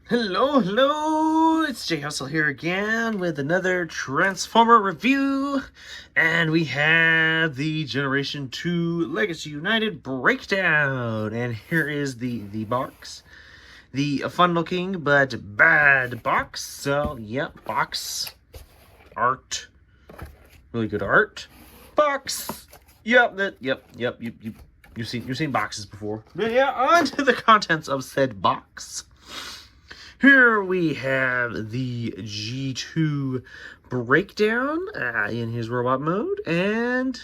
Hello, it's Jay Hustle here again with another Transformer review. And we have the Generation 2 Legacy United breakdown. And here is the box. The fun-looking but bad box. So, yep, box. Art. Really good art. Box. Yep, you've seen boxes before. But yeah, on to the contents of said box. Here we have the G2 breakdown in his robot mode, and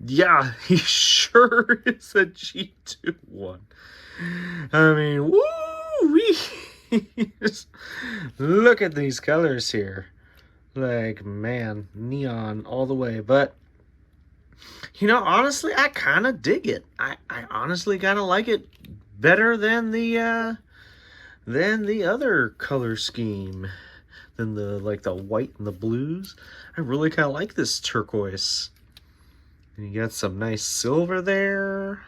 yeah, he sure is a G2 one. I mean, woo-wee! Look at these colors here. Like, man, neon all the way. But, you know, honestly, I kind of dig it. I honestly kind of like it better than the other color scheme, than the white and the blues. I really kind of like this turquoise. And you got some nice silver there,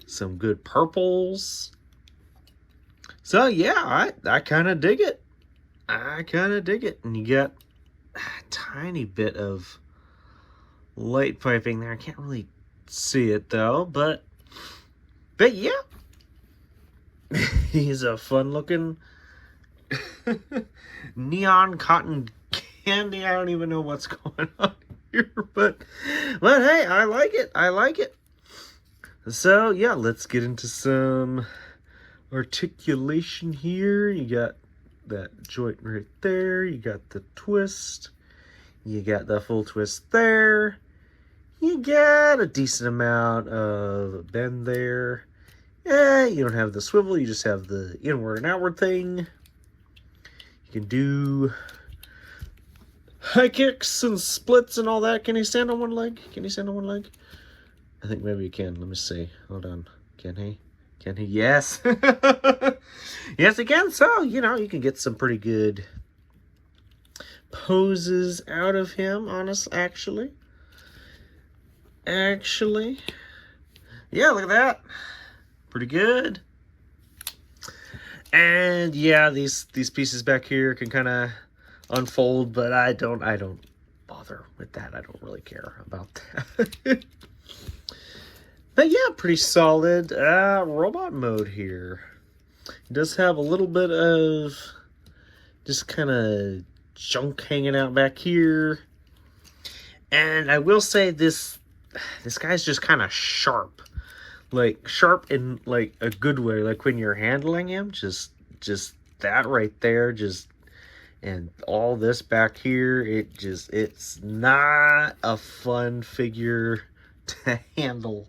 some good purples. So yeah, I kind of dig it. And you got a tiny bit of light piping there. I can't really see it though, but yeah. He's a fun-looking neon cotton candy. I don't even know what's going on here, but hey, I like it. So yeah, let's get into some articulation here. You got that joint right there. You got the twist. You got the full twist there. You got a decent amount of bend there. Yeah, you don't have the swivel, you just have the inward and outward thing. You can do high kicks and splits and all that. Can he stand on one leg? I think maybe he can. Let me see. Hold on. Can he? Yes. Yes, he can. So, you know, you can get some pretty good poses out of him, actually. Yeah, look at that. Pretty good. And yeah, these pieces back here can kind of unfold, but I don't bother with that. I don't really care about that. But yeah, pretty solid robot mode here. It does have a little bit of just kind of junk hanging out back here. And I will say this guy's just kind of sharp. Like, sharp in, like, a good way. Like, when you're handling him, just that right there, and all this back here, it's not a fun figure to handle.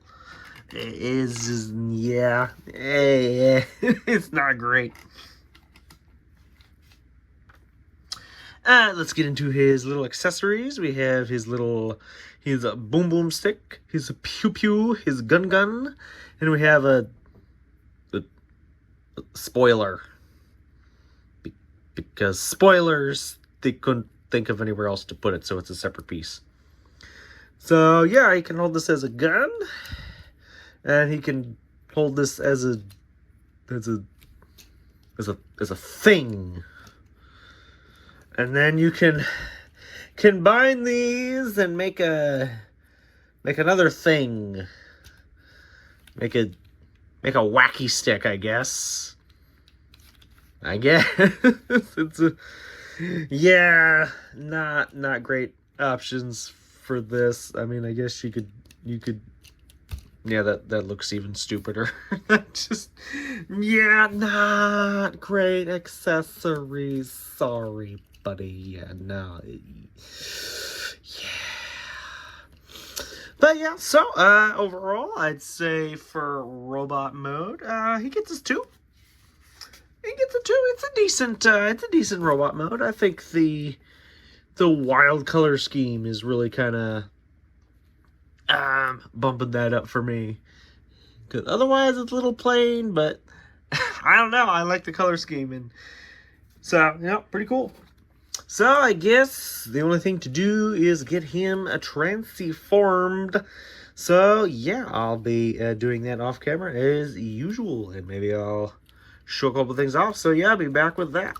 It is just, yeah, it's not great. Let's get into his little accessories. We have his boom boom stick, his pew pew, his gun, and we have a spoiler. Because spoilers, they couldn't think of anywhere else to put it, so it's a separate piece. So yeah, he can hold this as a gun, and he can hold this as a thing. And then you can combine these and make another thing. Make a wacky stick, I guess. It's not great options for this. I mean, I guess you could yeah, that looks even stupider. Not great accessories. Sorry, buddy. Yeah, no. Yeah. But yeah, so overall, I'd say for robot mode, he gets his 2. It's a decent robot mode. I think the wild color scheme is really kind of bumping that up for me. 'Cause otherwise, it's a little plain, but I don't know. I like the color scheme, and so yeah, pretty cool. So I guess the only thing to do is get him transformed. So yeah, I'll be doing that off camera as usual, and maybe I'll show a couple things off. So yeah, I'll be back with that.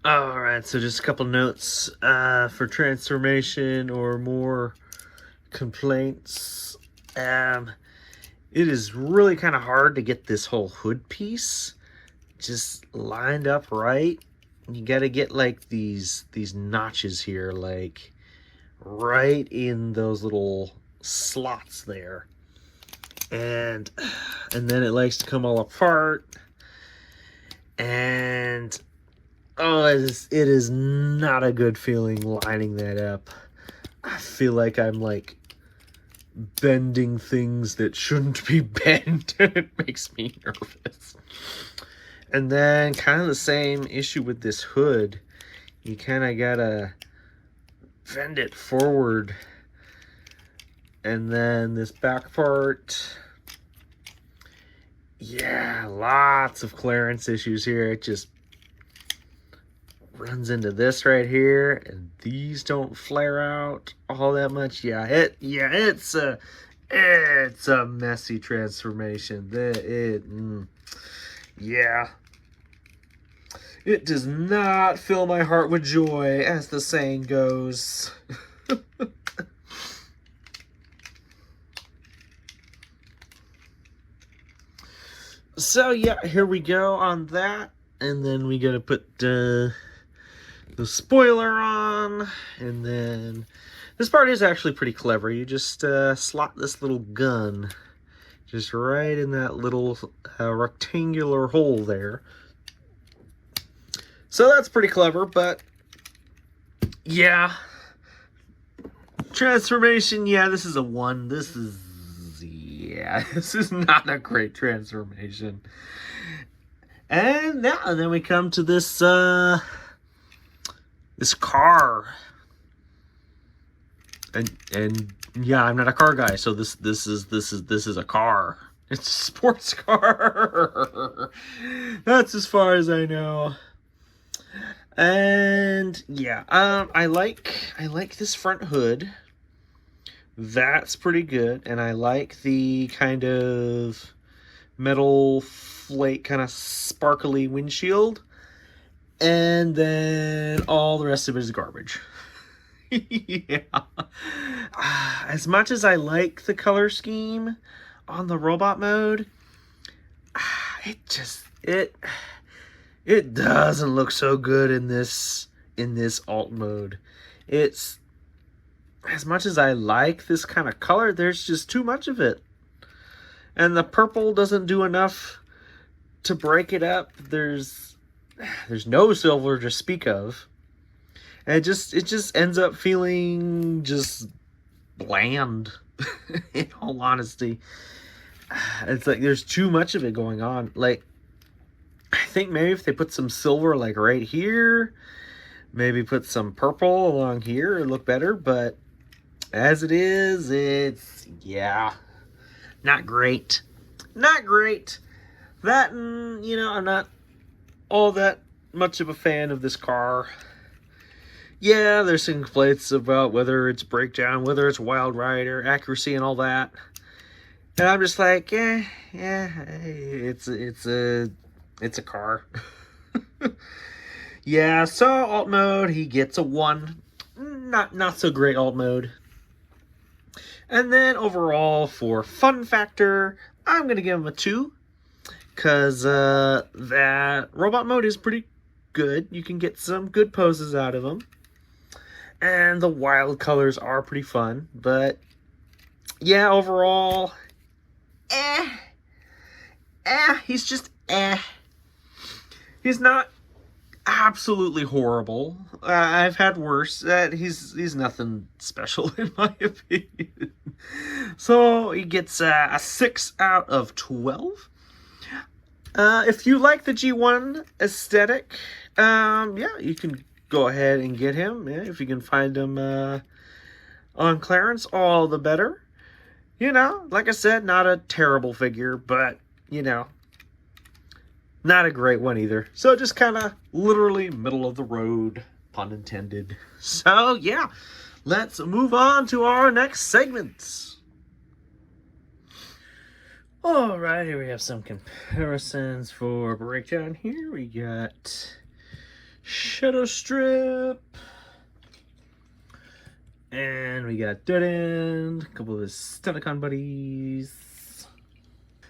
Alright, so just a couple notes for transformation or more complaints. It is really kind of hard to get this whole hood piece just lined up right. You got to get like these notches here, like right in those little slots there, and then it likes to come all apart, and oh, it is not a good feeling lining that up. I feel like I'm like bending things that shouldn't be bent. It makes me nervous. And then kind of the same issue with this hood. You kind of gotta bend it forward. And then this back part, yeah, lots of clearance issues here. It just runs into this right here, and these don't flare out all that much. Yeah, it's a messy transformation. Yeah. It does not fill my heart with joy, as the saying goes. So yeah, here we go on that, and then we gotta put the spoiler on, and then this part is actually pretty clever. You just slot this little gun just right in that little rectangular hole there. So that's pretty clever, but yeah. Transformation, yeah, this is a 1. This is not a great transformation. And then we come to this this car. And yeah, I'm not a car guy, so this is a car. It's a sports car. That's as far as I know. And yeah, I like this front hood. That's pretty good, and I like the kind of metal flake, kind of sparkly windshield. And then all the rest of it is garbage. Yeah. As much as I like the color scheme on the robot mode, it doesn't look so good in this alt mode. It's, as much as I like this kind of color, there's just too much of it. And the purple doesn't do enough to break it up. There's no silver to speak of. And it just ends up feeling just bland. In all honesty, it's like there's too much of it going on. Like, I think maybe if they put some silver like right here, maybe put some purple along here, it'd look better. But as it is, it's, yeah, not great. Not great. That, and, you know, I'm not all that much of a fan of this car. Yeah, there's some complaints about whether it's breakdown, whether it's wild rider, accuracy, and all that. And I'm just like, yeah, it's a car. Yeah, so alt mode, he gets a 1. Not so great alt mode. And then overall, for fun factor, I'm going to give him a 2. Because that robot mode is pretty good. You can get some good poses out of him. And the wild colors are pretty fun. But, yeah, overall, he's just He's not absolutely horrible. I've had worse. He's nothing special in my opinion. So he gets a 6 out of 12. If you like the G1 aesthetic, yeah, you can go ahead and get him. Yeah, if you can find him on clearance, all the better. You know, like I said, not a terrible figure, but, you know, not a great one either. So just kind of literally middle of the road, pun intended. So, yeah, let's move on to our next segment. Alright, here we have some comparisons for breakdown. Here we got Shadow Strip, and we got Dead End, a couple of his Stunticon buddies.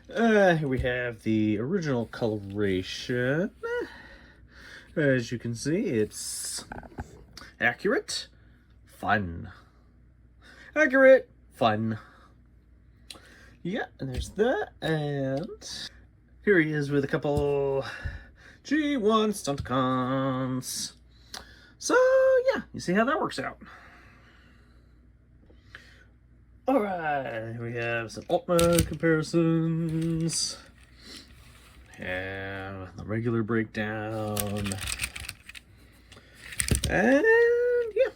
Here we have the original coloration. As you can see, it's accurate, fun. Accurate, fun. Yeah, and there's that, and here he is with a couple G1 Stunticons. So, yeah, you see how that works out. Alright, we have some alt mode comparisons. And the regular breakdown. And, yeah.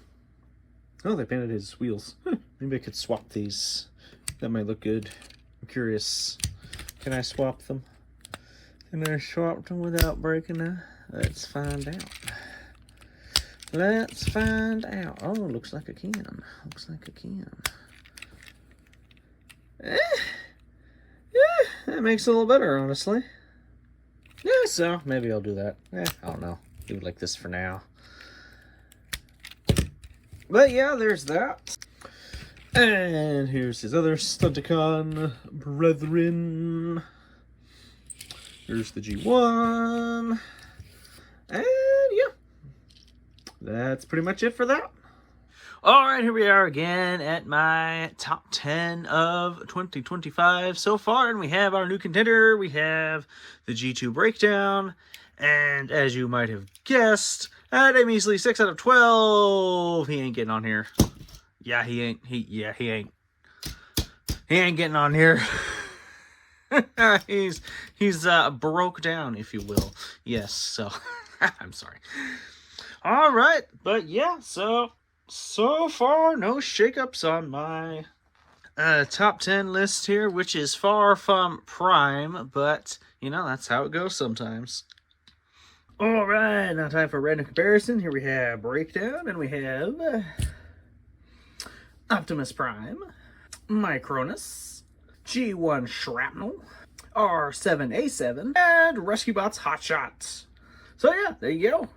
Oh, they painted his wheels. Maybe I could swap these. That might look good. I'm curious. Can I swap them? Can I swap them without breaking them? Let's find out. Let's find out. Oh, looks like I can. Looks like I can. Yeah, that makes it a little better, honestly. Yeah, so maybe I'll do that. I don't know. Do it like this for now. But yeah, there's that. And here's his other Stunticon brethren. Here's the G1. And yeah, that's pretty much it for that. Alright, here we are again at my top 10 of 2025 so far. And we have our new contender. We have the G2 breakdown. And as you might have guessed, at a measly 6 out of 12, he ain't getting on here. Yeah, he ain't. He ain't. He ain't getting on here. he's broke down, if you will. Yes, so I'm sorry. All right, but yeah, so far no shakeups on my top 10 list here, which is far from prime, but you know, that's how it goes sometimes. All right, now time for random comparison. Here we have breakdown, and we have Optimus Prime, Micronus, G1 Shrapnel, R7A7, and Rescue Bots Hotshot. So yeah, there you go.